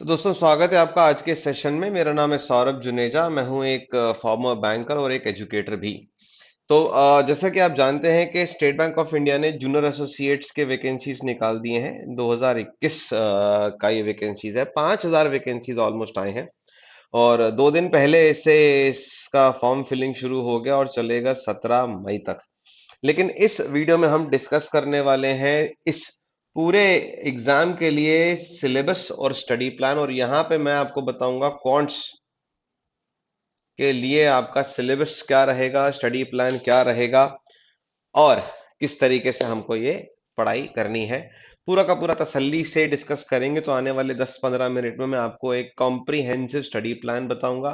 तो दोस्तों स्वागत है आपका आज के सेशन में। मेरा नाम है सौरभ जुनेजा। मैं हूं एक फॉर्मर बैंकर और एक एजुकेटर भी। तो जैसा कि आप जानते हैं कि स्टेट बैंक ऑफ इंडिया ने जूनियर एसोसिएट्स के वैकेंसीज निकाल दिए हैं। 2021 का ये वैकेंसीज है। 5000 वैकेंसीज ऑलमोस्ट आए हैं और 2 दिन पहले से इसका फॉर्म फिलिंग शुरू हो गया और चलेगा 17 मई तक। लेकिन इस वीडियो में हम डिस्कस करने वाले हैं इस पूरे एग्जाम के लिए सिलेबस और स्टडी प्लान, और यहाँ पे मैं आपको बताऊंगा कौनस के लिए आपका सिलेबस क्या रहेगा, स्टडी प्लान क्या रहेगा और किस तरीके से हमको ये पढ़ाई करनी है। पूरा का पूरा तसल्ली से डिस्कस करेंगे। तो आने वाले 10-15 मिनट में मैं आपको एक कॉम्प्रिहेंसिव स्टडी प्लान बताऊंगा,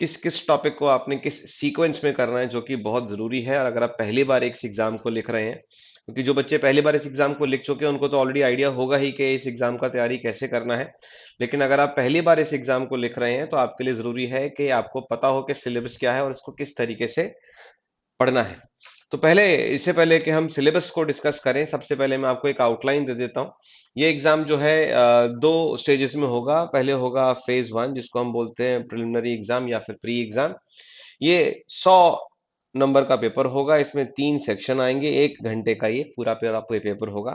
किस किस टॉपिक को आपने किस सीक्वेंस में करना है, जो कि बहुत जरूरी है। और अगर आप पहली बार एक एग्जाम को लिख रहे हैं, क्योंकि जो बच्चे पहली बार इस एग्जाम को लिख चुके हैं उनको तो ऑलरेडी आइडिया होगा ही कि इस एग्जाम का तैयारी कैसे करना है। लेकिन अगर आप पहली बार इस एग्जाम को लिख रहे हैं तो आपके लिए जरूरी है कि आपको पता हो कि सिलेबस क्या है और इसको किस तरीके से पढ़ना है। तो पहले, इससे पहले कि हम सिलेबस को डिस्कस करें, सबसे पहले मैं आपको एक आउटलाइन दे देता हूं। ये एग्जाम जो है 2 स्टेजेस में होगा। पहले होगा फेज 1, जिसको हम बोलते हैं प्रिलिमिनरी एग्जाम या फिर प्री एग्जाम। ये 100 नंबर का पेपर होगा। इसमें 3 सेक्शन आएंगे। 1 घंटे का ये पूरा पूरा पेपर होगा।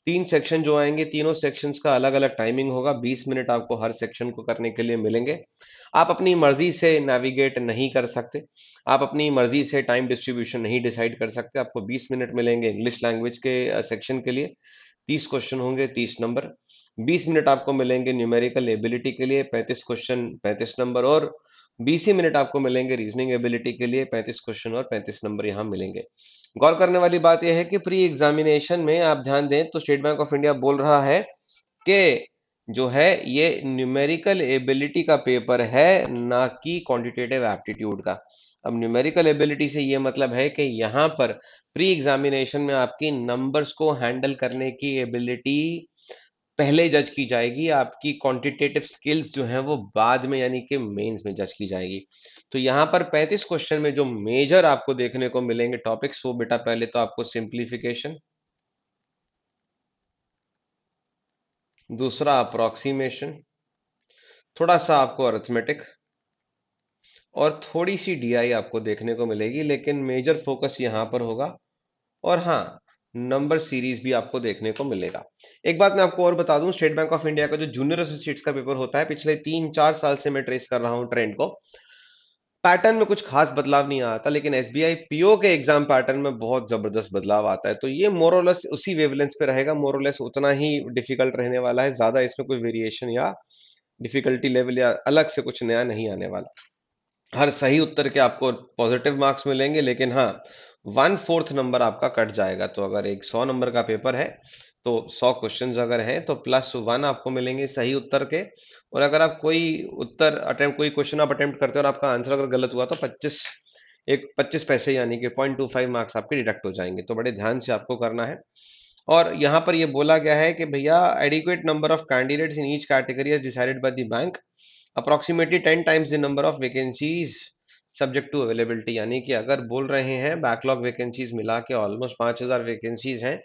3 सेक्शन जो आएंगे, तीनों सेक्शंस का अलग अलग टाइमिंग होगा। 20 मिनट आपको हर सेक्शन को करने के लिए मिलेंगे। आप अपनी मर्जी से नेविगेट नहीं कर सकते, आप अपनी मर्जी से टाइम डिस्ट्रीब्यूशन नहीं डिसाइड कर सकते। आपको 20 मिनट मिलेंगे इंग्लिश लैंग्वेज के सेक्शन के लिए। 30 क्वेश्चन होंगे, 30 नंबर। 20 मिनट आपको मिलेंगे न्यूमेरिकल एबिलिटी के लिए, 35 क्वेश्चन, 35 नंबर। और 20 ही मिनट आपको मिलेंगे रीजनिंग एबिलिटी के लिए, 35 क्वेश्चन और 35 नंबर यहाँ मिलेंगे। गौर करने वाली बात यह है कि प्री एग्जामिनेशन में आप ध्यान दें तो स्टेट बैंक ऑफ इंडिया बोल रहा है कि जो है ये न्यूमेरिकल एबिलिटी का पेपर है, ना कि क्वांटिटेटिव एप्टीट्यूड का। अब न्यूमेरिकल एबिलिटी से ये मतलब है कि यहाँ पर प्री एग्जामिनेशन में आपकी नंबर्स को हैंडल करने की एबिलिटी पहले जज की जाएगी। आपकी क्वांटिटेटिव स्किल्स जो हैं वो बाद में, यानी कि मेंस में जज की जाएगी। तो यहाँ पर 35 क्वेश्चन में जो मेजर आपको देखने को मिलेंगे टॉपिक्स, वो बेटा पहले तो आपको सिंप्लीफिकेशन, दूसरा अप्रोक्सीमेशन, थोड़ा सा आपको अरिथमेटिक और थोड़ी सी डीआई आपको देखने को मिलेगी। लेकिन मेजर फोकस यहाँ पर होगा। और हाँ, नंबर सीरीज भी आपको देखने को मिलेगा। एक बात मैं आपको और बता दूं, स्टेट बैंक ऑफ इंडिया का जो जूनियर एसोसिएट्स का पेपर होता है, पिछले 3-4 साल से मैं ट्रेस कर रहा हूं ट्रेंड को। पैटर्न में कुछ खास बदलाव नहीं आता, लेकिन एसबीआई पीओ के एग्जाम पैटर्न में बहुत जबरदस्त बदलाव आता है। तो ये मोरलेस उसी वेवलेंथ पे रहेगा, मोरलेस उतना ही डिफिकल्ट रहने वाला है। ज्यादा इसमें कोई वेरिएशन या डिफिकल्टी लेवल या अलग से कुछ नया नहीं आने वाला। हर सही उत्तर के आपको पॉजिटिव मार्क्स मिलेंगे, लेकिन हाँ, 1/4 नंबर आपका कट जाएगा। तो अगर एक 100 नंबर का पेपर है तो 100 क्वेश्चंस अगर हैं तो +1 आपको मिलेंगे सही उत्तर के। और अगर आप कोई क्वेश्चन आप अटेम्प्ट करते हो और आपका आंसर अगर गलत हुआ तो 25 पैसे यानी कि 0.25 मार्क्स आपके डिडक्ट हो जाएंगे। तो बड़े ध्यान से आपको करना है। और यहाँ पर ये बोला गया है कि भैया, adequate number of candidates in each category is decided by the bank approximately 10 times the number of vacancies subject to availability. यानी कि अगर बोल रहे हैं बैकलॉग वैकेंसीज मिला के ऑलमोस्ट 5000 वैकेंसीज हैं,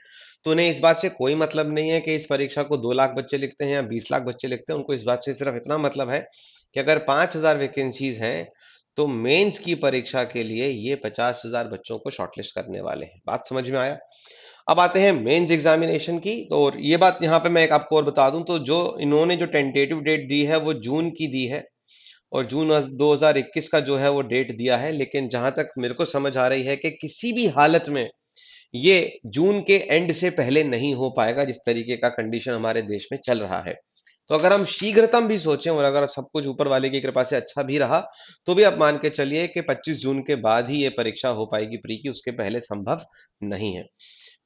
तो उन्हें इस बात से कोई मतलब नहीं है कि इस परीक्षा को 2 लाख बच्चे लिखते हैं या 20 लाख बच्चे लिखते हैं। उनको इस बात से सिर्फ इतना मतलब है कि अगर 5000 वैकेंसीज हैं तो मेंस की परीक्षा के लिए ये 50,000 बच्चों को शॉर्टलिस्ट करने वाले हैं। बात समझ में आया? अब आते हैं मेंस एग्जामिनेशन की। तो और ये बात यहाँ पे मैं एक आपको और बता दूं, तो जो इन्होंने जो टेंटेटिव डेट दी है वो जून की दी है, और जून 2021 का जो है वो डेट दिया है। लेकिन जहां तक मेरे को समझ आ रही है कि किसी भी हालत में ये जून के एंड से पहले नहीं हो पाएगा, जिस तरीके का कंडीशन हमारे देश में चल रहा है। तो अगर हम शीघ्रतम भी सोचें और अगर सब कुछ ऊपर वाले की कृपा से अच्छा भी रहा, तो भी आप मान के चलिए कि 25 जून के बाद ही ये परीक्षा हो पाएगी प्री की, उसके पहले संभव नहीं है।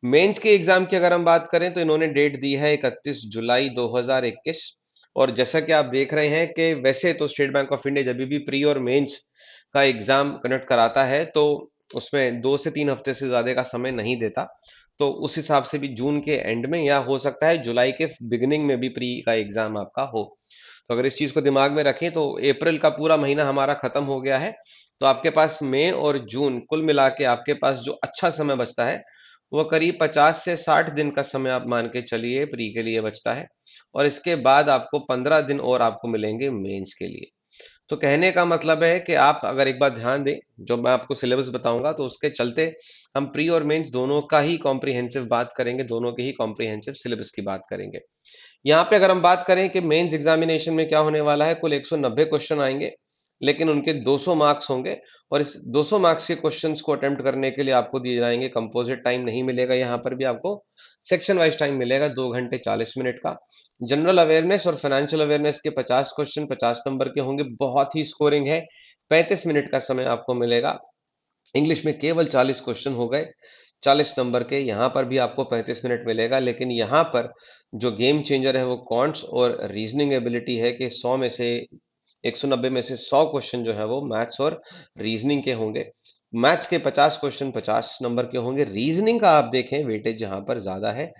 मेंस के एग्जाम की अगर हम बात करें तो इन्होंने डेट दी है 31 जुलाई 2021। और जैसा कि आप देख रहे हैं कि वैसे तो स्टेट बैंक ऑफ इंडिया जब भी प्री और मेंस का एग्जाम कंडक्ट कराता है तो उसमें 2 से 3 हफ्ते से ज्यादा का समय नहीं देता। तो उस हिसाब से भी जून के एंड में या हो सकता है जुलाई के बिगिनिंग में भी प्री का एग्जाम आपका हो। तो अगर इस चीज को दिमाग में रखें तो अप्रैल का पूरा महीना हमारा खत्म हो गया है। तो आपके पास मई और जून कुल मिला के आपके पास जो अच्छा समय बचता है वो करीब 50 से 60 दिन का समय आप मान के चलिए प्री के लिए बचता है, और इसके बाद आपको 15 दिन और आपको मिलेंगे मेंस के लिए। तो कहने का मतलब है कि आप अगर एक बार ध्यान दें, जो मैं आपको सिलेबस बताऊंगा तो उसके चलते हम प्री और मेंस दोनों का ही कॉम्प्रिहेंसिव बात करेंगे, दोनों के ही कॉम्प्रिहेंसिव सिलेबस की बात करेंगे। यहाँ पे अगर हम बात करें कि मेंस एग्जामिनेशन में क्या होने वाला है, कुल 190 क्वेश्चन आएंगे, लेकिन उनके 200 मार्क्स होंगे, और इस 200 मार्क्स के क्वेश्चंस को अटेम्प्ट करने के लिए आपको दिए जाएंगे, कंपोजिट टाइम नहीं मिलेगा, यहाँ पर भी आपको सेक्शन वाइज टाइम मिलेगा 2 घंटे 40 मिनट का। जनरल अवेयरनेस और फाइनेंशियल अवेयरनेस के 50 क्वेश्चन 50 नंबर के होंगे, बहुत ही स्कोरिंग है। 35 मिनट का समय आपको मिलेगा। इंग्लिश में केवल 40 क्वेश्चन हो गए 40 नंबर के, यहाँ पर भी आपको 35 मिनट मिलेगा, लेकिन यहाँ पर जो गेम चेंजर है वो क्वांट्स और रीजनिंग एबिलिटी है कि 100 में से 190 में से 100 क्वेश्चन जो है वो मैथ्स और रीजनिंग के होंगे। मैथ्स के 50 क्वेश्चन 50 नंबर के होंगे। रीजनिंग का आप देखें वेटेज यहाँ पर ज्यादा है,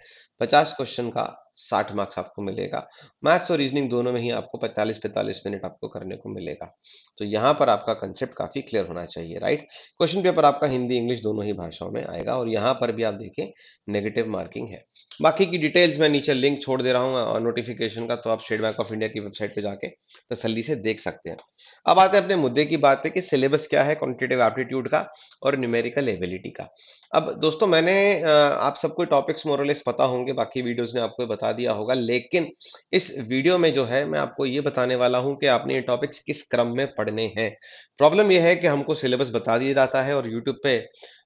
50 क्वेश्चन का 60 मार्क्स आपको मिलेगा। मैथ्स और रीजनिंग दोनों में ही आपको 45-45 मिनट आपको करने को मिलेगा। तो यहाँ पर आपका कंसेप्ट काफी क्लियर होना चाहिए, राइट। क्वेश्चन पेपर आपका हिंदी इंग्लिश दोनों ही भाषाओं में आएगा, और यहाँ पर भी आप देखें नेगेटिव मार्किंग है। बाकी की डिटेल्स मैं नीचे लिंक छोड़ दे रहा हूँ नोटिफिकेशन का, तो आप स्टेट बैंक ऑफ इंडिया की वेबसाइट पे जाके तसल्ली से देख सकते हैं। अब आते हैं अपने मुद्दे की बात पे कि सिलेबस क्या है क्वांटिटेटिव एप्टीट्यूड का और न्यूमेरिकल एबिलिटी का। अब दोस्तों मैंने आप सबको टॉपिक्स मोरलेस पता होंगे, बाकी वीडियोस ने आपको बता दिया होगा, लेकिन इस वीडियो में जो है मैं आपको ये बताने वाला हूं कि आपने ये टॉपिक्स किस क्रम में पढ़ने हैं। प्रॉब्लम यह है कि हमको सिलेबस बता दिया जाता है और यूट्यूब पे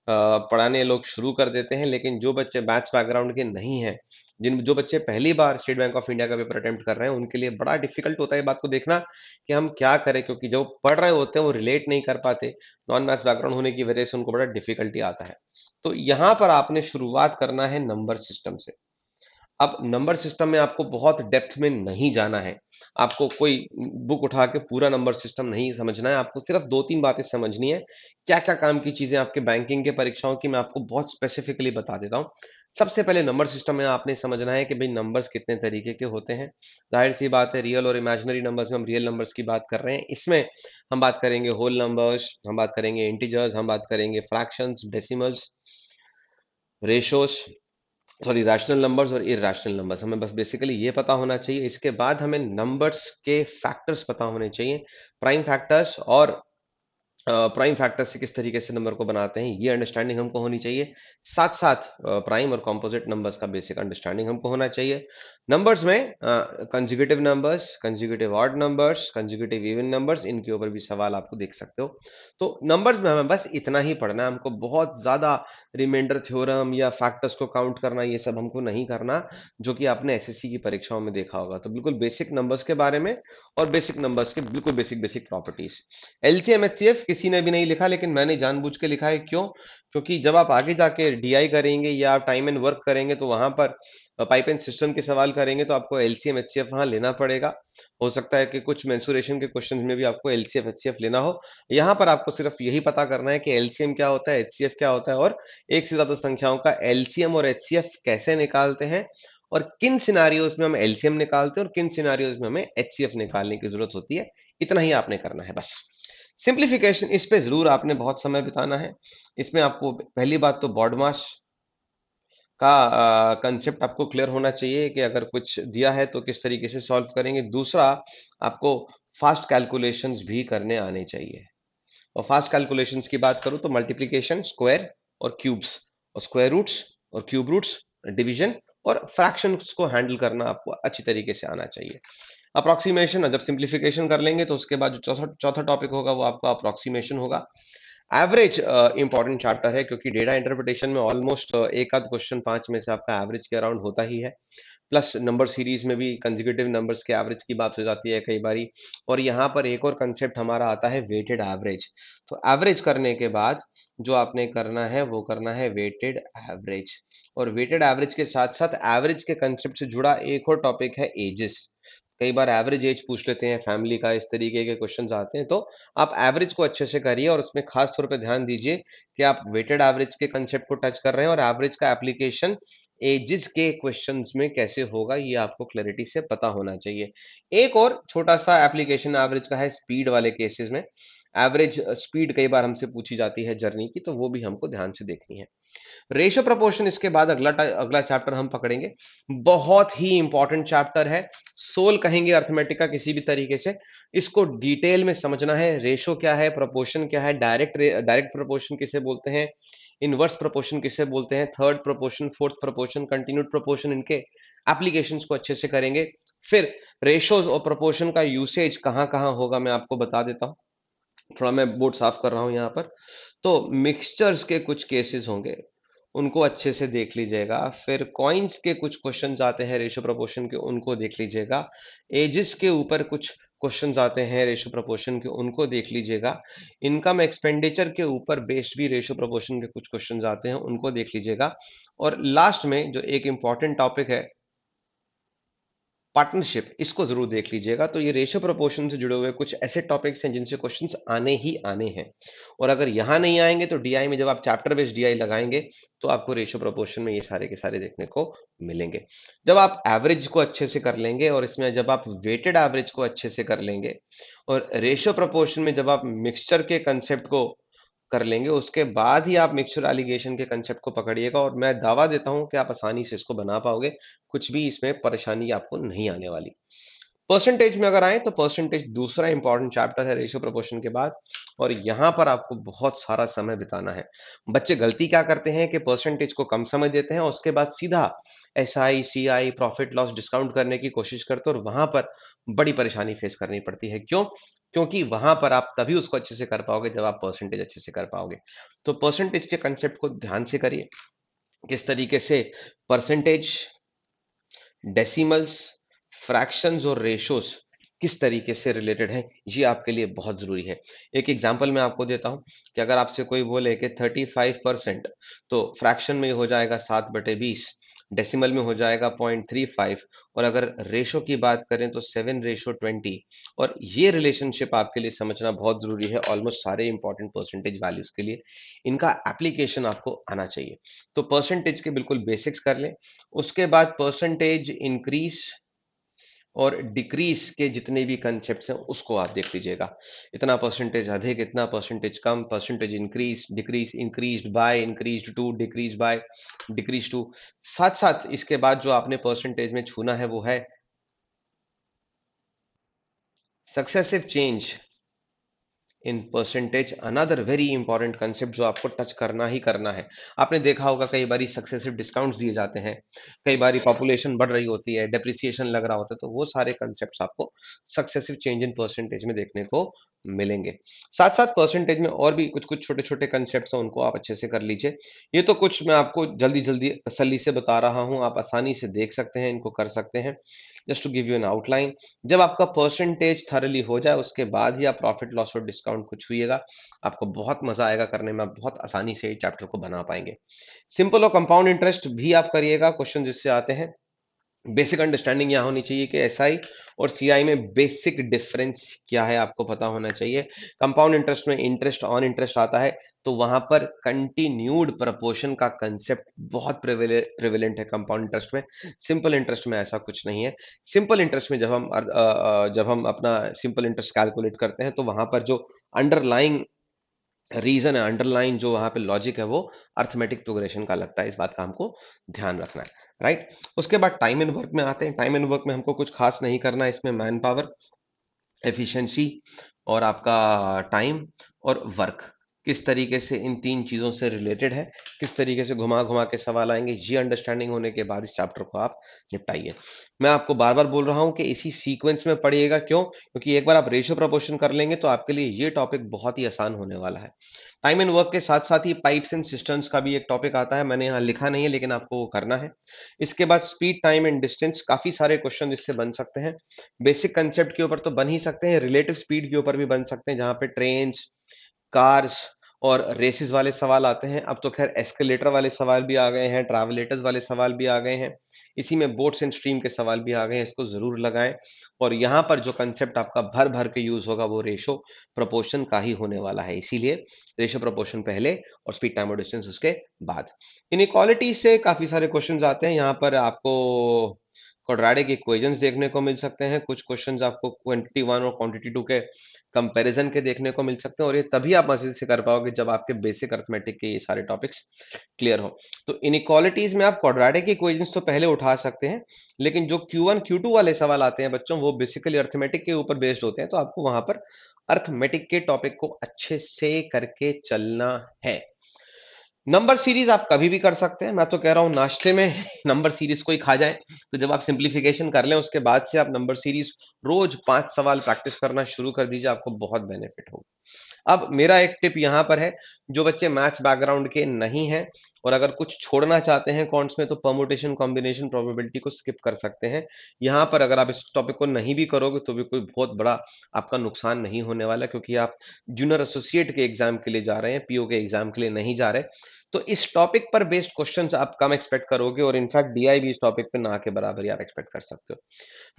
पढ़ाने लोग शुरू कर देते हैं, लेकिन जो बच्चे मैथ्स बैकग्राउंड के नहीं हैं, जो बच्चे पहली बार स्टेट बैंक ऑफ इंडिया का पेपर अटेम्प्ट कर रहे हैं, उनके लिए बड़ा डिफिकल्ट होता है बात को देखना कि हम क्या करें, क्योंकि जो पढ़ रहे होते हैं वो रिलेट नहीं कर पाते, नॉन मैथ्स बैकग्राउंड होने की वजह से उनको बड़ा डिफिकल्टी आता है। तो यहाँ पर आपने शुरुआत करना है नंबर सिस्टम से। अब नंबर सिस्टम में आपको बहुत डेप्थ में नहीं जाना है, आपको कोई बुक उठा के पूरा नंबर सिस्टम नहीं समझना है, आपको सिर्फ 2-3 बातें समझनी है। क्या-क्या काम की चीजें आपके बैंकिंग के परीक्षाओं की मैं आपको बहुत स्पेसिफिकली बता देता हूँ। सबसे पहले नंबर सिस्टम में आपने समझना है कि भाई नंबर्स कितने तरीके के होते हैं। जाहिर सी बात है, रियल और इमेजिनरी नंबर्स में हम रियल नंबर्स की बात कर रहे हैं। इसमें हम बात करेंगे होल नंबर्स, हम बात करेंगे इंटीजर्स, हम बात करेंगे fractions, decimals, ratios, sorry rational numbers और इरैशनल नंबर्स। हमें बस बेसिकली ये पता होना चाहिए। इसके बाद हमें नंबर्स के फैक्टर्स पता होने चाहिए, प्राइम फैक्टर्स, और प्राइम फैक्टर से किस तरीके से नंबर को बनाते हैं ये अंडरस्टैंडिंग हमको होनी चाहिए। साथ साथ प्राइम और कॉम्पोजिट नंबर्स का बेसिक अंडरस्टैंडिंग हमको होना चाहिए। नंबर्स में conjugative numbers, conjugative odd numbers, conjugative even numbers, इनके ऊपर भी सवाल आपको देख सकते हो। तो नंबर्स में हमें बस इतना ही पढ़ना है, हमको बहुत ज्यादा रिमाइंडर थ्योरम या फैक्टर्स को काउंट करना ये सब हमको नहीं करना, जो कि आपने एसएससी की परीक्षाओं में देखा होगा। तो बिल्कुल बेसिक नंबर्स के बारे में और बेसिक नंबर्स के बिल्कुल basic basic properties. LCM HCF किसी ने भी नहीं लिखा, लेकिन मैंने जानबूझ के लिखा है। क्यों? क्योंकि जब आप आगे जाके डीआई करेंगे या टाइम एंड वर्क करेंगे तो वहां पर पाइप एंड सिस्टम के सवाल करेंगे, तो आपको एलसीएम एचसीएफ वहां लेना पड़ेगा। हो सकता है कि कुछ मेंसुरेशन के क्वेश्चंस में भी आपको एलसीएम एचसीएफ लेना हो। यहाँ पर आपको सिर्फ यही पता करना है कि एलसीएम क्या होता है, एचसीएफ क्या होता है, और एक से ज्यादा संख्याओं का एलसीएम और एचसीएफ कैसे निकालते हैं, और किन सिनारियोज में हम एलसीएम निकालते हैं और किन सिनारियोज में हमें एचसीएफ निकालने की जरूरत होती है। इतना ही आपने करना है बस। सिंप्लीफिकेशन इस पे जरूर आपने बहुत समय बिताना है। इसमें आपको पहली बात तो बॉडमास का कंसेप्ट आपको क्लियर होना चाहिए कि अगर कुछ दिया है तो किस तरीके से सॉल्व करेंगे। दूसरा, आपको फास्ट कैलकुलेशंस भी करने आने चाहिए, और फास्ट कैलकुलेशंस की बात करूं तो मल्टीप्लिकेशन, स्क्वायर और क्यूब्स, और स्क्वायर रूट्स और क्यूब रूट्स, डिवीजन और फ्रैक्शंस को हैंडल करना आपको अच्छी तरीके से आना चाहिए। अप्रोक्सीमेशन, जब सिंप्लीफिकेशन कर लेंगे तो उसके बाद जो चौथा चौथा टॉपिक होगा वो आपका अप्रोक्सीमेशन होगा। एवरेज इंपॉर्टेंट चैप्टर है, क्योंकि डेटा इंटरप्रिटेशन में ऑलमोस्ट एक आध क्वेश्चन 5 में से आपका एवरेज के अराउंड होता ही है। प्लस नंबर सीरीज में भी कंसेक्यूटिव नंबर्स के एवरेज की बात हो जाती है कई बारी। और यहाँ पर एक और कंसेप्ट हमारा आता है वेटेड एवरेज। तो एवरेज करने के बाद जो आपने करना है वो करना है वेटेड एवरेज। और वेटेड एवरेज के साथ साथ एवरेज के कंसेप्ट से जुड़ा एक और टॉपिक है एजेस। कई बार एवरेज एज पूछ लेते हैं फैमिली का, इस तरीके के क्वेश्चंस आते हैं। तो आप एवरेज को अच्छे से करिए और उसमें खास तौर पे ध्यान दीजिए कि आप वेटेड एवरेज के कंसेप्ट को टच कर रहे हैं, और एवरेज का एप्लीकेशन एजिस के क्वेश्चंस में कैसे होगा ये आपको क्लैरिटी से पता होना चाहिए। एक और छोटा सा एप्लीकेशन एवरेज का है स्पीड वाले केसेस में। एवरेज स्पीड कई बार हमसे पूछी जाती है जर्नी की, तो वो भी हमको ध्यान से देखनी है। रेशियो प्रोपोर्शन इसके बाद अगला चैप्टर हम पकड़ेंगे। बहुत ही इंपॉर्टेंट चैप्टर है, सोल कहेंगे अर्थमेटिक का किसी भी तरीके से। इसको डिटेल में समझना है, रेशियो क्या है, प्रोपोर्शन क्या है, डायरेक्ट प्रोपोर्शन किसे बोलते हैं, इनवर्स प्रोपोर्शन किसे बोलते हैं, third proportion, fourth proportion, continued proportion, इनके एप्लीकेशंस को अच्छे से करेंगे। फिर रेशियोज और प्रोपोर्शन का यूसेज कहाँ कहाँ होगा मैं आपको बता देता हूँ। थोड़ा मैं बोर्ड साफ कर रहा हूँ यहाँ पर। तो मिक्सचर्स के कुछ केसेस होंगे, उनको अच्छे से देख लीजिएगा। फिर कॉइन्स के कुछ क्वेश्चंस आते हैं रेशियो प्रोपोर्शन के, उनको देख लीजिएगा। एजेस के ऊपर कुछ क्वेश्चंस आते हैं रेशियो प्रोपोर्शन के, उनको देख लीजिएगा। इनकम एक्सपेंडिचर के ऊपर बेस्ड भी रेशियो प्रोपोर्शन के कुछ क्वेश्चंस आते हैं, उनको देख लीजिएगा। और लास्ट में जो एक इंपॉर्टेंट टॉपिक है, पार्टनरशिप, इसको जरूर देख लीजिएगा। तो ये रेशियो प्रोपोर्शन से जुड़े हुए कुछ ऐसे टॉपिक्स हैं जिनसे क्वेश्चंस आने ही आने हैं। और अगर यहां नहीं आएंगे तो डीआई में जब आप चैप्टर बेस्ड डीआई लगाएंगे तो आपको रेशियो प्रोपोर्शन में ये सारे के सारे देखने को मिलेंगे। जब आप एवरेज को अच्छे से कर लेंगे और इसमें जब आप वेटेड एवरेज को अच्छे से कर लेंगे और रेशियो प्रोपोर्शन में जब आप मिक्सचर के कंसेप्ट को कर लेंगे, उसके बाद ही आप मिक्सचर एलिगेशन के कंसेप्ट को पकड़िएगा और मैं दावा देता हूं कि आप आसानी से इसको बना पाओगे। कुछ भी इसमें परेशानी आपको नहीं आने वाली। परसेंटेज में अगर आए तो परसेंटेज दूसरा इंपॉर्टेंट चैप्टर है रेशियो प्रोपोर्शन के बाद, और यहां पर आपको बहुत सारा समय बिताना है। बच्चे गलती क्या करते हैं कि परसेंटेज को कम समझ देते हैं और उसके बाद सीधा SI, CI, profit loss discount करने की कोशिश करते हैं और वहां पर बड़ी परेशानी फेस करनी पड़ती है। क्यों? क्योंकि वहां पर आप तभी उसको अच्छे से कर पाओगे जब आप परसेंटेज अच्छे से कर पाओगे। तो परसेंटेज के कंसेप्ट को ध्यान से करिए, किस तरीके से परसेंटेज, डेसिमल्स, फ्रैक्शंस और रेशोस किस तरीके से रिलेटेड है, ये आपके लिए बहुत जरूरी है। एक एग्जांपल मैं आपको देता हूं कि अगर आपसे कोई बोले कि 35%, तो फ्रैक्शन में हो जाएगा 7/20, डेसिमल में हो जाएगा 0.35, और अगर रेशो की बात करें तो 7/20। और ये रिलेशनशिप आपके लिए समझना बहुत जरूरी है ऑलमोस्ट सारे इंपॉर्टेंट परसेंटेज वैल्यूज के लिए। इनका एप्लीकेशन आपको आना चाहिए। तो परसेंटेज के बिल्कुल बेसिक्स कर लें। उसके बाद परसेंटेज इंक्रीज और डिक्रीज के जितने भी कंसेप्ट्स हैं उसको आप देख लीजिएगा। इतना परसेंटेज अधिक, इतना परसेंटेज कम, percentage increase, decrease, increased by, increased to, decrease by, decrease to. साथ साथ इसके बाद जो आपने परसेंटेज में छूना है वो है successive change in percentage, another very important concept जो आपको टच करना ही करना है। आपने देखा होगा कई बारी सक्सेसिव डिस्काउंट्स दिए जाते हैं, कई बारी पॉपुलेशन बढ़ रही होती है, डेप्रिसिएशन लग रहा होता है, तो वो सारे कंसेप्ट्स आपको सक्सेसिव चेंज इन परसेंटेज में देखने को मिलेंगे। साथ साथ परसेंटेज में और भी कुछ कुछ छोटे छोटे कंसेप्ट्स हैं, उनको आप अच्छे से कर लीजिए। ये तो कुछ मैं आपको जल्दी जल्दी तसल्ली से बता रहा हूं, आप आसानी से देख सकते हैं, इनको कर सकते हैं। Just to give you an outline, जब आपका परसेंटेज थरली हो जाए उसके बाद ही आप प्रॉफिट लॉस और डिस्काउंट को छुइएगा। आपको बहुत मजा आएगा करने में, आप बहुत आसानी से चैप्टर को बना पाएंगे। सिंपल और कंपाउंड इंटरेस्ट भी आप करिएगा, क्वेश्चन जिससे आते हैं। बेसिक अंडरस्टैंडिंग यहाँ होनी चाहिए कि एसआई और सीआई में बेसिक डिफरेंस क्या है आपको पता होना चाहिए। कंपाउंड इंटरेस्ट में इंटरेस्ट ऑन इंटरेस्ट आता है, तो वहां पर कंटिन्यूड प्रपोर्शन का कंसेप्ट बहुत प्रेविलेंट है कंपाउंड इंटरेस्ट में। सिंपल इंटरेस्ट में ऐसा कुछ नहीं है। सिंपल इंटरेस्ट में जब हम अपना सिंपल इंटरेस्ट कैलकुलेट करते हैं तो वहां पर जो अंडरलाइंग रीजन है, अंडरलाइन जो वहां पे लॉजिक है, वो अर्थमेटिक प्रोग्रेशन का लगता है। इस बात का हमको ध्यान रखना है, राइट। उसके बाद टाइम एंड वर्क में आते हैं। टाइम एंड वर्क में हमको कुछ खास नहीं करना है, इसमें मैन पावर, एफिशिएंसी और आपका टाइम और वर्क किस तरीके से इन तीन चीजों से रिलेटेड है, किस तरीके से घुमा घुमा के सवाल आएंगे, ये अंडरस्टैंडिंग होने के बाद इस चैप्टर को आप निपटाइए। मैं आपको बार बार बोल रहा हूं कि इसी सीक्वेंस में पढ़िएगा। क्यों? क्योंकि एक बार आप रेशियो प्रोपोर्शन कर लेंगे तो आपके लिए ये टॉपिक बहुत ही आसान होने वाला है। टाइम एंड वर्क के साथ साथ ही पाइप्स एंड सिस्टम्स का भी एक टॉपिक आता है, मैंने यहाँ लिखा नहीं है लेकिन आपको वो करना है। इसके बाद स्पीड, टाइम एंड डिस्टेंस, काफी सारे क्वेश्चन इससे बन सकते हैं। बेसिक कंसेप्ट के ऊपर तो बन ही सकते हैं, रिलेटिव स्पीड के ऊपर भी बन सकते हैं, जहां पे ट्रेन्स, कार्स और रेसेस वाले सवाल आते हैं। अब तो खैर एस्केलेटर वाले सवाल भी आ गए हैं, ट्रैवलेटर्स वाले सवाल भी आ गए हैं, इसी में बोट्स एंड स्ट्रीम के सवाल भी आ गए हैं। इसको जरूर लगाएं। और यहाँ पर जो कंसेप्ट आपका भर भर के यूज होगा वो रेशो प्रोपोर्शन का ही होने वाला है, इसीलिए रेशो प्रोपोर्शन पहले और स्पीड, टाइम और डिस्टेंस उसके बाद। इनइक्वालिटी से काफी सारे क्वेश्चंस आते हैं। यहाँ पर आपको क्वाड्रेटिक इक्वेशंस देखने को मिल सकते हैं, कुछ क्वेश्चंस आपको क्वांटिटी 1 और क्वांटिटी 2 के कंपैरिजन के देखने को मिल सकते हैं, और ये तभी आप मजे से कर पाओगे जब आपके बेसिक अरिथमेटिक के ये सारे टॉपिक्स क्लियर हो। तो इनइक्वालिटीज में आप क्वाड्रेटिक इक्वेशंस तो पहले उठा सकते हैं, लेकिन जो Q1 Q2 वाले सवाल आते हैं बच्चों, वो बेसिकली अरिथमेटिक के ऊपर बेस्ड होते हैं, तो आपको वहां पर अरिथमेटिक के टॉपिक को अच्छे से करके चलना है। नंबर सीरीज आप कभी भी कर सकते हैं, मैं तो कह रहा हूं नाश्ते में नंबर सीरीज को ही खा जाए। तो जब आप सिंप्लीफिकेशन कर लें उसके बाद से आप नंबर सीरीज रोज 5 सवाल प्रैक्टिस करना शुरू कर दीजिए, आपको बहुत बेनिफिट होगा। अब मेरा एक टिप यहाँ पर है, जो बच्चे मैथ्स बैकग्राउंड के नहीं हैं और अगर कुछ छोड़ना चाहते हैं कॉन्ट्स में, तो परमुटेशन कॉम्बिनेशन प्रोबेबिलिटी को स्किप कर सकते हैं। यहाँ पर अगर आप इस टॉपिक को नहीं भी करोगे तो भी कोई बहुत बड़ा आपका नुकसान नहीं होने वाला, क्योंकि आप जूनियर एसोसिएट के एग्जाम के लिए जा रहे हैं, पीओ के एग्जाम के लिए नहीं जा रहे। तो इस टॉपिक पर बेस्ड क्वेश्चंस आप कम एक्सपेक्ट करोगे, और इनफैक्ट डीआई भी इस टॉपिक पे ना के बराबर ही आप एक्सपेक्ट कर सकते हो।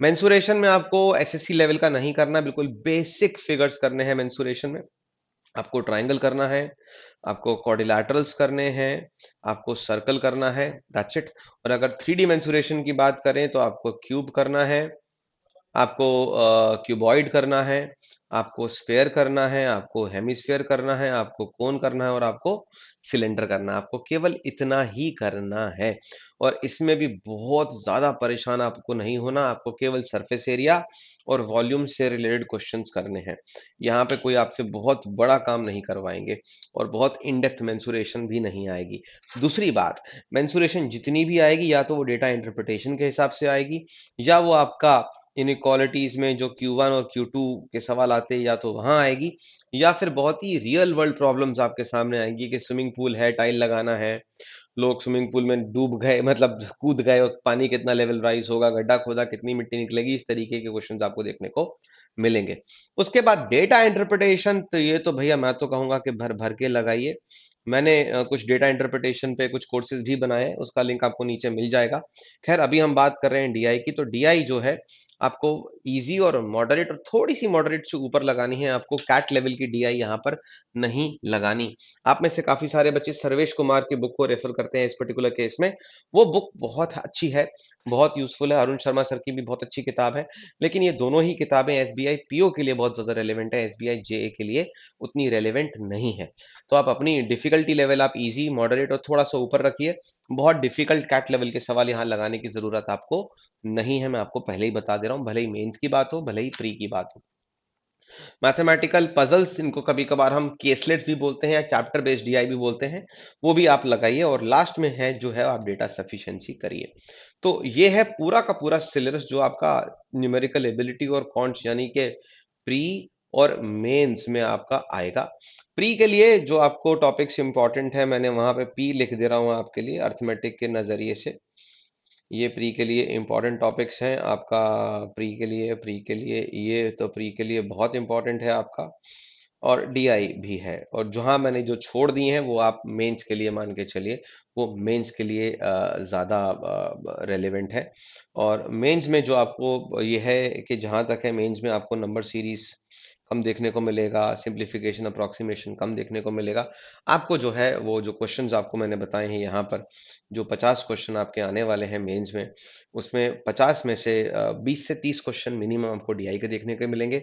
मेंसुरेशन में आपको एसएससी लेवल का नहीं करना, बिल्कुल बेसिक फिगर्स करने हैं मेंसुरेशन में। आपको ट्रायंगल करना है, आपको क्वाड्रिलैटरल्स करने हैं, आपको सर्कल करना है, दैट्स इट। और अगर 3D मेंसुरेशन की बात करें तो आपको क्यूब करना है, आपको क्यूबॉइड करना है, आपको स्फेयर करना है, आपको हेमिस्फेयर करना है, आपको कोन करना है, और आपको सिलेंडर करना है। आपको केवल इतना ही करना है, और इसमें भी बहुत ज्यादा परेशान आपको नहीं होना। आपको केवल सरफेस एरिया और वॉल्यूम से रिलेटेड क्वेश्चंस करने हैं। यहाँ पे कोई आपसे बहुत बड़ा काम नहीं करवाएंगे, और बहुत इन डेप्थ मेंसुरेशन भी नहीं आएगी। दूसरी बात, मेंसुरेशन जितनी भी आएगी या तो वो डेटा इंटरप्रिटेशन के हिसाब से आएगी, या वो आपका इनइक्वालिटीज में जो Q1 और Q2 के सवाल आते हैं या तो वहां आएगी, या फिर बहुत ही रियल वर्ल्ड प्रॉब्लम्स आपके सामने आएंगी कि स्विमिंग पूल है, टाइल लगाना है, लोग स्विमिंग पूल में डूब गए, मतलब कूद गए, और पानी कितना लेवल राइज होगा, गड्ढा खोदा कितनी मिट्टी निकलेगी, इस तरीके के क्वेश्चंस आपको देखने को मिलेंगे। उसके बाद डेटा इंटरप्रिटेशन, तो ये तो भैया मैं तो कहूंगा कि भर भर के लगाइए। मैंने कुछ डेटा इंटरप्रिटेशन पे कुछ कोर्सेज भी बनाए हैं, उसका लिंक आपको नीचे मिल जाएगा। खैर अभी हम बात कर रहे हैं डीआई की, तो डीआई जो है आपको इजी और मॉडरेट, और थोड़ी सी मॉडरेट से ऊपर लगानी है, आपको कैट लेवल की डीआई यहाँ पर नहीं लगानी। आप में से काफी सारे बच्चे सर्वेश कुमार की बुक को रेफर करते हैं इस पर्टिकुलर केस में। वो बुक बहुत अच्छी है, बहुत यूजफुल है। अरुण शर्मा सर की भी बहुत अच्छी किताब है, लेकिन ये दोनों ही किताबें एसबीआई पीओ के लिए बहुत ज्यादा रेलेवेंट है, एसबीआई जेए के लिए उतनी रेलेवेंट नहीं है। तो आप अपनी डिफिकल्टी लेवल आप इजी, मॉडरेट और थोड़ा सा ऊपर रखिए। बहुत डिफिकल्ट कैट लेवल के सवाल यहाँ लगाने की जरूरत आपको नहीं है, मैं आपको पहले ही बता दे रहा हूं, भले ही मेंस की बात हो, भले ही प्री की बात हो। मैथमेटिकल पजल्स, इनको कभी कभार हम केसलेट्स भी बोलते हैं या चैप्टर बेस्ड डीआई भी बोलते हैं, वो भी आप लगाइए। और लास्ट में है जो है आप डेटा सफिशिएंसी करिए। तो ये है पूरा का पूरा सिलेबस जो आपका न्यूमेरिकल एबिलिटी और कॉन्ट्स यानी कि प्री और मेंस में आपका आएगा। प्री के लिए जो आपको टॉपिक्स इंपॉर्टेंट है, मैंने वहां पे पी लिख दे रहा हूं आपके लिए, अर्थमेटिक के नजरिए से। ये प्री के लिए इंपॉर्टेंट टॉपिक्स हैं आपका। प्री के लिए ये तो प्री के लिए बहुत इंपॉर्टेंट है आपका, और डीआई भी है। और जहां मैंने जो छोड़ दिए हैं वो आप मेंस के लिए मान के चलिए, वो मेंस के लिए ज़्यादा रेलेवेंट है। और मेंस में जो आपको ये है कि जहां तक है, मेंस में आपको नंबर सीरीज कम देखने को मिलेगा, सिंप्लीफिकेशन अप्रोक्सीमेशन कम देखने को मिलेगा। आपको जो है वो जो क्वेश्चंस आपको मैंने बताए हैं यहाँ पर, जो 50 क्वेश्चन आपके आने वाले हैं मेंस में, उसमें 50 में से 20 से 30 क्वेश्चन मिनिमम आपको डीआई के देखने को मिलेंगे,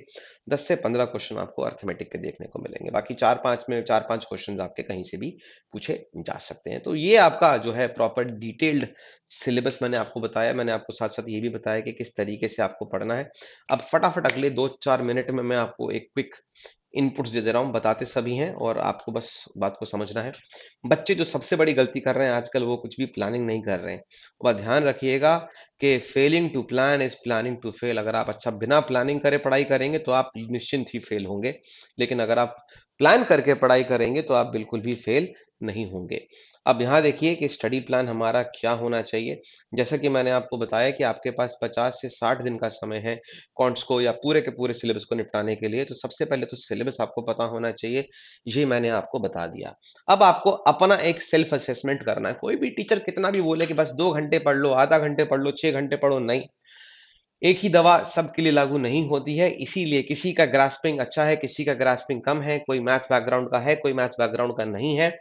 10 से 15 क्वेश्चन आपको अर्थमेटिक के देखने को मिलेंगे, बाकी 4-5 क्वेश्चन आपके कहीं से भी पूछे जा सकते हैं। तो ये आपका जो है प्रॉपर डिटेल्ड सिलेबस मैंने आपको बताया। मैंने आपको साथ साथ ये भी बताया कि किस तरीके से आपको पढ़ना है। अब फटाफट अगले 2-4 मिनट में मैं आपको एक क्विक इनपुट्स दे दे रहा हूँ, बताते सभी हैं और आपको बस बात को समझना है। बच्चे जो सबसे बड़ी गलती कर रहे हैं आजकल, वो कुछ भी प्लानिंग नहीं कर रहे हैं। वह ध्यान रखिएगा कि failing to plan is planning to fail. अगर आप अच्छा बिना प्लानिंग करे पढ़ाई करेंगे तो आप निश्चिंत ही फेल होंगे, लेकिन अगर आप प्लान करके पढ़ाई करेंगे तो आप बिल्कुल भी फेल नहीं होंगे। अब यहाँ देखिए कि स्टडी प्लान हमारा क्या होना चाहिए। जैसा कि मैंने आपको बताया कि आपके पास 50 से 60 दिन का समय है कॉन्ट्स को या पूरे के पूरे सिलेबस को निपटाने के लिए। तो सबसे पहले तो सिलेबस आपको पता होना चाहिए, ये मैंने आपको बता दिया। अब आपको अपना एक सेल्फ असेसमेंट करना है। कोई भी टीचर कितना भी बोले कि बस 2 घंटे पढ़ लो, आधा घंटे पढ़ लो, 6 घंटे पढ़ो, नहीं। एक ही दवा सबके लिए लागू नहीं होती है, इसीलिए किसी का ग्रास्पिंग अच्छा है, किसी का ग्रास्पिंग कम है, कोई मैथ्स बैकग्राउंड का है, कोई मैथ्स बैकग्राउंड का नहीं है।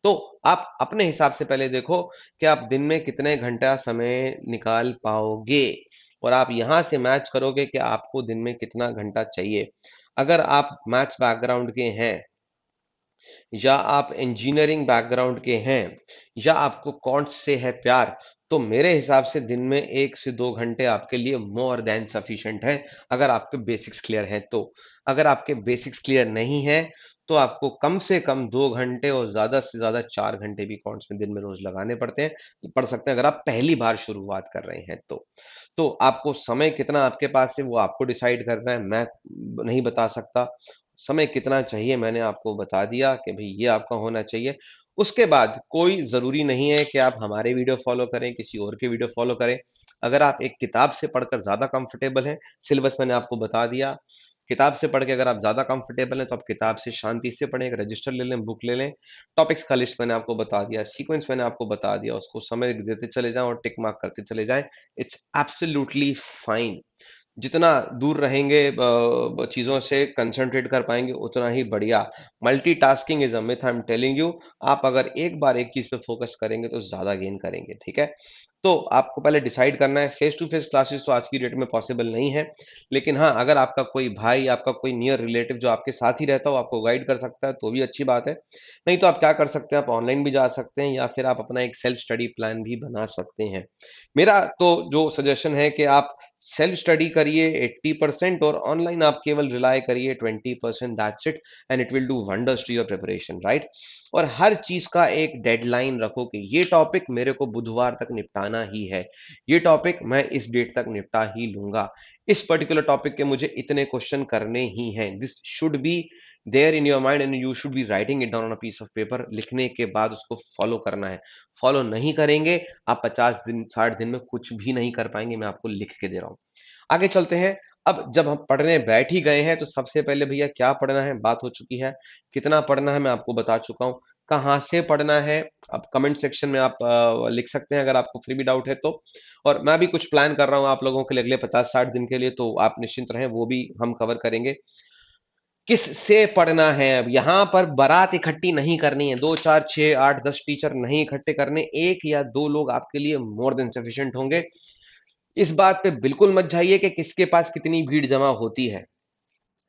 तो आप अपने हिसाब से पहले देखो कि आप दिन में कितने घंटा समय निकाल पाओगे। और आप यहाँ से मैच करोगे कि आपको दिन में कितना घंटा चाहिए। अगर आप मैथ्स बैकग्राउंड के हैं या आप इंजीनियरिंग बैकग्राउंड के हैं या आपको क्वांट्स से है प्यार, तो मेरे हिसाब से दिन में 1 से 2 घंटे आपके लिए मोर देन सफिशिएंट है, अगर आपके बेसिक्स क्लियर हैं तो। अगर आपके बेसिक्स क्लियर नहीं है, तो आपको कम से कम 2 घंटे और ज़्यादा से ज़्यादा 4 घंटे भी क्वांट्स में दिन में रोज़ लगाने पड़ सकते हैं अगर आप पहली बार शुरुआत कर रहे हैं तो। तो आपको समय कितना आपके पास है वो आपको डिसाइड करना है, मैं नहीं बता सकता। समय कितना चाहिए मैंने आपको बता दिया कि भई ये आपका होना चाहिए। उसके बाद कोई ज़रूरी नहीं है कि आप हमारे वीडियो फ़ॉलो करें, किसी और के वीडियो फ़ॉलो करें। अगर आप एक किताब से पढ़कर ज़्यादा कंफर्टेबल हैं, सिलेबस मैंने आपको बता दिया। किताब से पढ़ के अगर आप ज़्यादा कंफर्टेबल हैं, तो आप किताब से शांति से पढ़ें, एक रजिस्टर ले लें, बुक ले लें। टॉपिक्स का लिस्ट मैंने आपको बता दिया, सीक्वेंस मैंने आपको बता दिया, उसको समय देते चले जाएँ और टिक मार्क करते चले जाएँ। It's absolutely fine. जितना दूर रहेंगे चीज़ों से कंसंट्रेट कर पाएँगे उतना ही बढ़िया। Multitasking is a myth I am telling you. आप अगर एक बार एक चीज़ पे फ़ोकस करेंगे तो ज़्यादा गेन करेंगे, ठीक है? तो आपको पहले डिसाइड करना है फेस टू फेस क्लासेस तो आज की डेट में पॉसिबल नहीं है। लेकिन हाँ, अगर आपका कोई भाई, आपका कोई नियर रिलेटिव जो आपके साथ ही रहता हो, आपको गाइड कर सकता है तो भी अच्छी बात है। नहीं तो आप क्या कर सकते हैं, आप ऑनलाइन भी जा सकते हैं या फिर आप अपना एक सेल्फ स्टडी प्लान भी बना सकते हैं। मेरा तो जो सजेशन है कि आप सेल्फ स्टडी करिए 80% और ऑनलाइन आप केवल रिलाय करिए 20%, that's it and it will do wonders to your preparation, right? और हर चीज का एक डेडलाइन रखो कि ये टॉपिक मेरे को बुधवार तक निपटाना ही है, ये टॉपिक मैं इस डेट तक निपटा ही लूंगा, इस पर्टिकुलर टॉपिक के मुझे इतने क्वेश्चन करने ही हैं। This should be there in your mind and you should be writing it down on a piece of paper. लिखने के बाद उसको फॉलो करना है। फॉलो नहीं करेंगे, आप 50 दिन 60 दिन में कुछ भी नहीं कर पाएंगे, मैं आपको लिख के दे रहा हूं। आगे चलते हैं। अब जब हम पढ़ने बैठ ही गए हैं तो सबसे पहले भैया क्या पढ़ना है बात हो चुकी है। कितना पढ़ना है मैं आपको बता चुका हूँ। कहाँ से पढ़ना है अब कमेंट सेक्शन में आप लिख सकते हैं अगर आपको फिर भी डाउट है तो। और मैं भी कुछ प्लान कर रहा हूँ आप लोगों के लिए अगले 50-60 दिन के लिए, तो आप निश्चिंत रहें, वो भी हम कवर करेंगे। किस से पढ़ना है, अब यहाँ पर बारात इकट्ठी नहीं करनी है, 2 4 6 8 10 टीचर नहीं इकट्ठे करने, एक या दो लोग आपके लिए मोर देन सफिशिएंट होंगे। इस बात पे बिल्कुल मत जाइए कि किसके पास कितनी भीड़ जमा होती है,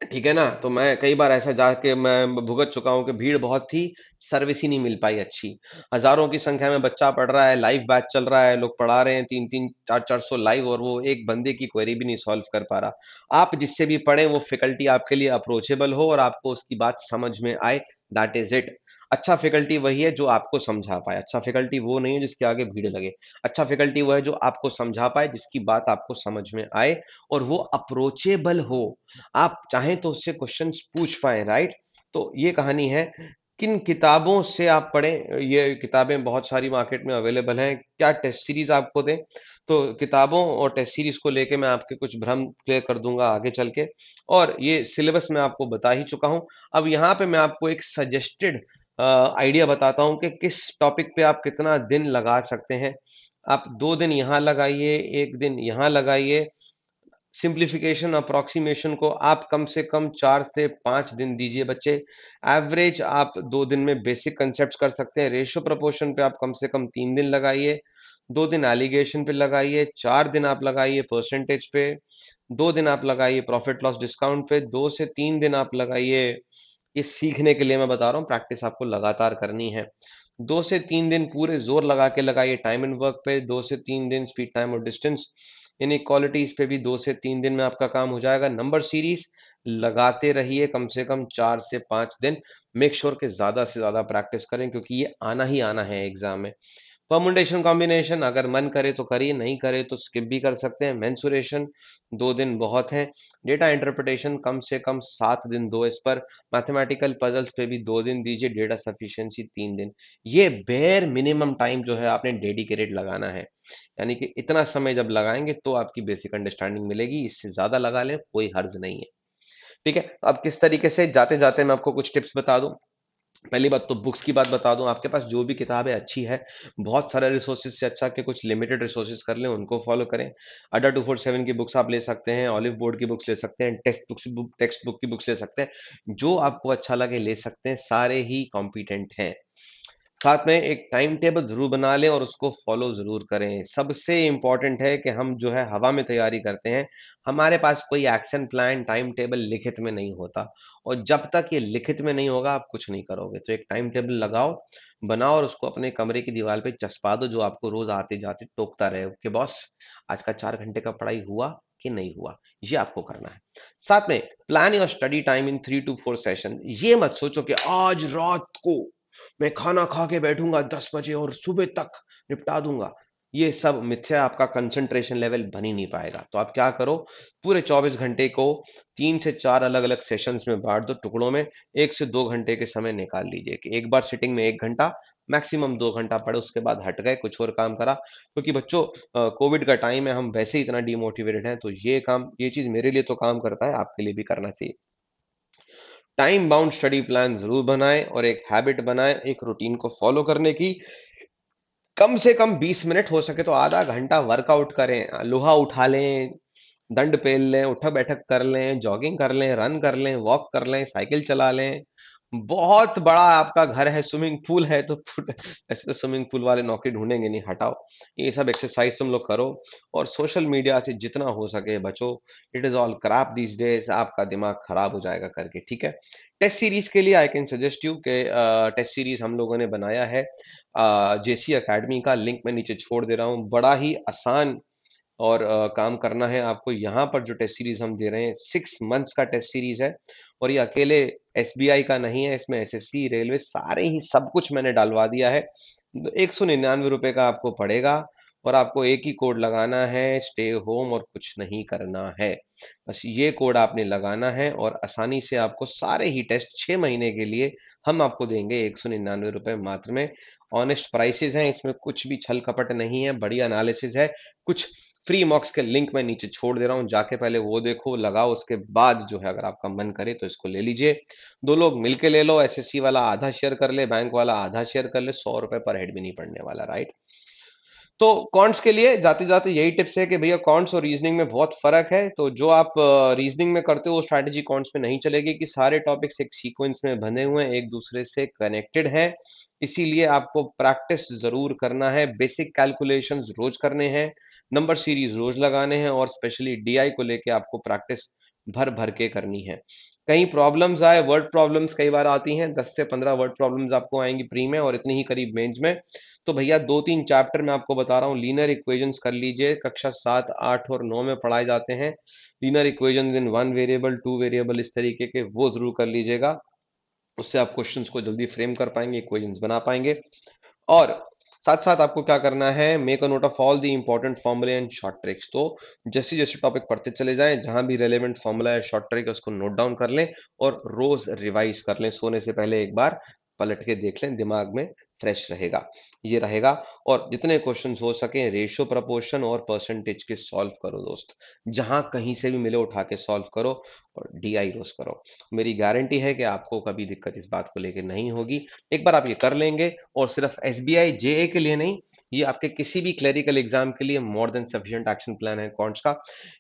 ठीक है ना? तो मैं कई बार ऐसा जाके मैं भुगत चुका हूँ कि भीड़ बहुत थी, सर्विस ही नहीं मिल पाई अच्छी। हज़ारों की संख्या में बच्चा पढ़ रहा है, लाइव बैच चल रहा है, लोग पढ़ा रहे हैं 3-3 400 लाइव और वो एक बंदे की क्वेरी भी नहीं सॉल्व कर पा रहा। आप जिससे भी पढ़ें वो फैकल्टी आपके लिए अप्रोचेबल हो और आपको उसकी बात समझ में आए, दैट इज़ इट। अच्छा फैकल्टी वही है जो आपको समझा पाए, अच्छा फैकल्टी वो नहीं है जिसके आगे भीड़ लगे। अच्छा फैकल्टी वो है जो आपको समझा पाए, जिसकी बात आपको समझ में आए और वो अप्रोचेबल हो। आप चाहें तो उससे क्वेश्चंस पूछ पाएँ, राइट? तो ये कहानी है। किन किताबों से आप पढ़ें, ये किताबें बहुत सारी मार्केट में अवेलेबल हैं। क्या टेस्ट सीरीज़ आपको दें? तो किताबों और टेस्ट सीरीज़ को लेके मैं आपके कुछ भ्रम क्लियर कर दूँगा आगे चल के, और ये सिलेबस मैं आपको बता ही चुका हूँ। अब यहाँ पे मैं आपको एक सजेस्टेड आइडिया बताता हूँ कि किस टॉपिक पे आप कितना दिन लगा सकते हैं। आप 2 दिन यहाँ लगाइए, 1 दिन यहाँ लगाइए। सिंप्लीफिकेशन अप्रॉक्सीमेशन को आप कम से कम 4 से 5 दिन दीजिए बच्चे। एवरेज आप 2 दिन में बेसिक कांसेप्ट्स कर सकते हैं। रेशियो प्रोपोर्शन पे आप कम से कम 3 दिन लगाइए, 2 दिन एलिगेशन पे लगाइए, 4 दिन आप लगाइए परसेंटेज पे, 2 दिन आप लगाइए प्रॉफिट लॉस डिस्काउंट पे, 2 से 3 दिन आप लगाइए, ये सीखने के लिए मैं बता रहा हूँ, प्रैक्टिस आपको लगातार करनी है। 2 से 3 दिन पूरे ज़ोर लगा के लगाइए टाइम एंड वर्क पे, 2 से 3 दिन स्पीड, टाइम और डिस्टेंस इनइक्वालिटीज़ पे भी 2 से 3 दिन में आपका काम हो जाएगा। नंबर सीरीज़ लगाते रहिए कम से कम 4 से 5 दिन। मेक श्योर कि ज़्यादा से ज़्यादा प्रैक्टिस करें क्योंकि ये आना ही आना है एग्ज़ाम में। परम्यूटेशन कॉम्बिनेशन अगर मन करे तो करिए, नहीं करे तो स्किप भी कर सकते हैं। मेंसुरेशन 2 दिन बहुत हैं। डेटा इंटरप्रिटेशन कम से कम 7 दिन दो इस पर। मैथमेटिकल पजल्स पे भी 2 दिन दीजिए, डेटा सफिशिएंसी 3 दिन। ये बेयर मिनिमम टाइम जो है आपने डेडिकेटेड लगाना है। यानी कि इतना समय जब लगाएँगे तो आपकी बेसिक अंडरस्टैंडिंग मिलेगी, इससे ज़्यादा लगा लें कोई हर्ज नहीं है। ठीक है? अब किस तरीके से जाते-जाते मैं आपको कुछ टिप्स बता दूँ। पहली बात तो बुक्स की बात बता दूँ, आपके पास जो भी किताब है अच्छी है, बहुत सारे रिसोर्सेज़ से अच्छा कि कुछ लिमिटेड रिसोर्सेज़ कर लें, उनको फ़ॉलो करें। अड्डा 247 की बुक्स आप ले सकते हैं, ऑलिव बोर्ड की बुक्स ले सकते हैं, टेक्स्ट बुक की बुक्स ले सकते हैं। जो आपको अच्छा लगे ले सकते हैं, सारे ही कॉम्पिटेंट हैं। साथ में एक टाइम टेबल ज़रूर बना लें और उसको फ़ॉलो ज़रूर करें। सबसे इम्पोर्टेंट है कि हम जो है हवा में तैयारी करते हैं, हमारे पास कोई एक्शन प्लान, टाइम टेबल लिखित में नहीं होता और जब तक ये लिखित में नहीं होगा, आप कुछ नहीं करोगे। तो एक टाइम टेबल लगाओ, बनाओ और उसको अपने कमरे की दीवार पे चस्पा दो, जो आपको रोज़ आते-जाते टोकता रहे कि बॉस आज का 4 घंटे का पढ़ाई हुआ कि नहीं हुआ? ये आपको करना है। साथ में plan your study time in 3 to 4 session. ये मत सोचो कि आज रात को मैं खाना खा के बैठूँगा 10 बजे और सुबह तक निपटा दूँगा। ये सब मिथ्या, आपका कंसंट्रेशन लेवल बन ही नहीं पाएगा। तो आप क्या करो, पूरे 24 घंटे को 3 से 4 अलग-अलग सेशंस में बाँट दो, टुकड़ों में। 1 से 2 घंटे के समय निकाल लीजिए कि एक बार सिटिंग में 1 घंटा, मैक्सिमम 2 घंटा पढ़े, उसके बाद हट गए, कुछ और काम करा। क्योंकि बच्चों कोविड का टाइम है, हम वैसे ही इतना डिमोटिवेटेड हैं, तो ये चीज़ मेरे लिए तो काम करता है, आपके लिए भी करना चाहिए। टाइम बाउंड स्टडी प्लान ज़रूर बनाएँ और एक हैबिट बनाएँ, एक रूटीन को फ़ॉलो करने की। कम से कम 20 मिनट, हो सके तो आधा घंटा वर्कआउट करें। लोहा उठा लें, दंड पेल लें, उठक-बैठक कर लें, जॉगिंग कर लें, रन कर लें, वॉक कर लें, साइकिल चला लें। बहुत बड़ा आपका घर है, स्विमिंग पूल है तो फुट ऐसे तो स्विमिंग पूल वाले नौकरी ढूँढेंगे नहीं, हटाओ। ये सब एक्सरसाइज़ तुम लोग करो और सोशल मीडिया से जितना हो सके बचो। It is all crap these days, आपका दिमाग खराब हो जाएगा करके, ठीक है? टेस्ट सीरीज़ के लिए आई कैन सजेस्ट यू कि टेस्ट सीरीज़ हम लोगों ने बनाया है जेसी अकेडमी का, लिंक मैं नीचे छोड़ दे रहा हूँ। बड़ा ही आसान और काम करना है आपको। यहाँ पर जो टेस्ट सीरीज़ हम दे रहे हैं 6 मंथ्स का टेस्ट सीरीज़ है और ये अकेले एसबीआई का नहीं है, इसमें एसएससी, रेलवे सारे ही सब कुछ मैंने डलवा दिया है। ₹199 का आपको पड़ेगा और आपको एक ही कोड लगाना है, स्टे होम, और कुछ नहीं करना है। बस ये कोड आपने लगाना है और आसानी से आपको सारे ही टेस्ट 6 महीने के लिए हम आपको देंगे ₹199 मात्र में। ऑनेस्ट प्राइसेज़ हैं, इसमें कुछ भी छल-कपट नहीं है, बढ़िया एनालिसिस है। कुछ फ्री मॉक्स के लिंक मैं नीचे छोड़ दे रहा हूँ, जाके पहले वो देखो, लगाओ, उसके बाद जो है अगर आपका मन करे तो इसको ले लीजिए। 2 लोग मिलके ले लो, एसएससी वाला आधा शेयर कर ले, बैंक वाला आधा शेयर कर ले, ₹100 पर हेड भी नहीं पड़ने वाला, राइट? तो कॉन्ट्स के लिए जाते-जाते यही टिप्स है कि भैया कॉन्ट्स और रीजनिंग में बहुत फ़र्क है। तो जो आप रीजनिंग में करते हो वो स्ट्रैटेजी कॉन्ट्स में नहीं चलेगी कि सारे टॉपिक्स एक सीक्वेंस में बने हुए हैं, एक-दूसरे से कनेक्टेड हैं। इसीलिए आपको प्रैक्टिस ज़रूर करना है, बेसिक कैलकुलेशंस रोज़ करने हैं, नंबर सीरीज़ रोज़ लगाने हैं और स्पेशली डीआई को लेके आपको प्रैक्टिस भर-भर के करनी है। कहीं प्रॉब्लम्स आए, वर्ड प्रॉब्लम्स कई बार आती हैं, 10 से 15 वर्ड प्रॉब्लम्स आपको आएँगी प्री में और इतनी ही करीब मेंस में। तो भैया 2-3 चैप्टर मैं आपको बता रहा हूँ, लीनियर इक्वेशंस कर लीजिए, कक्षा 7, 8 और 9 में पढ़ाए जाते हैं। लीनियर इक्वेशंस इन 1 वेरिएबल, 2 वेरिएबल, इस तरीके के वो ज़रूर कर लीजिएगा। उससे आप क्वेश्चंस को जल्दी फ्रेम कर पाएँगे, इक्वेशंस बना पाएँगे। और साथ-साथ आपको क्या करना है, make a note of all the important फॉर्मूले एंड शॉर्ट ट्रिक्स। तो जैसे-जैसे टॉपिक पढ़ते चले जाएँ, जहाँ भी रेलेवेंट फॉर्मूला या शॉर्ट ट्रिक है उसको नोट डाउन कर लें और रोज़ रिवाइज़ कर लें। सोने से पहले एक बार पलट के देख लें, दिमाग में फ्रेश रहेगा। ये रहेगा। और जितने क्वेश्चंस हो सके रेशियो, प्रोपोर्शन और परसेंटेज के सॉल्व करो दोस्त। जहाँ कहीं से भी मिले उठा के सॉल्व करो और डीआई रोज़ करो। मेरी गारंटी है कि आपको कभी दिक्कत इस बात को लेके नहीं होगी। एक बार आप ये कर लेंगे और सिर्फ एसबीआई जेए के लिए नहीं, ये आपके किसी भी क्लेरिकल एग्जाम के लिए more than sufficient action plan है कॉन्ट्स का।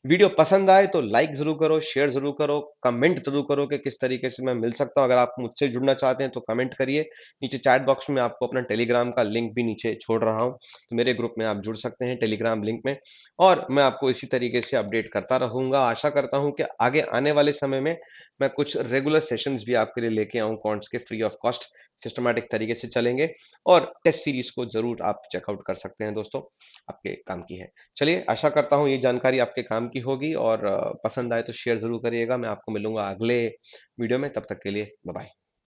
वीडियो पसंद आए तो लाइक ज़रूर करो, शेयर ज़रूर करो, कमेंट ज़रूर करो कि किस तरीके से मैं मिल सकता हूँ। अगर आप मुझसे जुड़ना चाहते हैं तो कमेंट करिए। नीचे चैट बॉक्स में आपको अपना टेलीग्राम का लिंक भी नीचे छोड़ रहा हूँ, तो मेरे ग्रुप में आप जुड़ सकते हैं टेलीग्राम लिंक में और मैं आपको इसी तरीके से अपडेट करता रहूँगा। आशा करता हूँ कि आगे आने वाले समय में मैं कुछ रेगुलर सेशंस भी आपके लिए लेके आऊँ कॉन्ट्स के, फ्री ऑफ कॉस्ट, सिस्टमैटिक तरीके से चलेंगे और टेस्ट सीरीज़ को ज़रूर आप चेकआउट कर सकते हैं दोस्तों, आपके काम की है। चलिए, आशा करता हूँ ये जानकारी आपके काम की होगी और पसंद आए तो शेयर ज़रूर करिएगा। मैं आपको मिलूँगा अगले वीडियो में, तब तक के लिए बाय-बाय।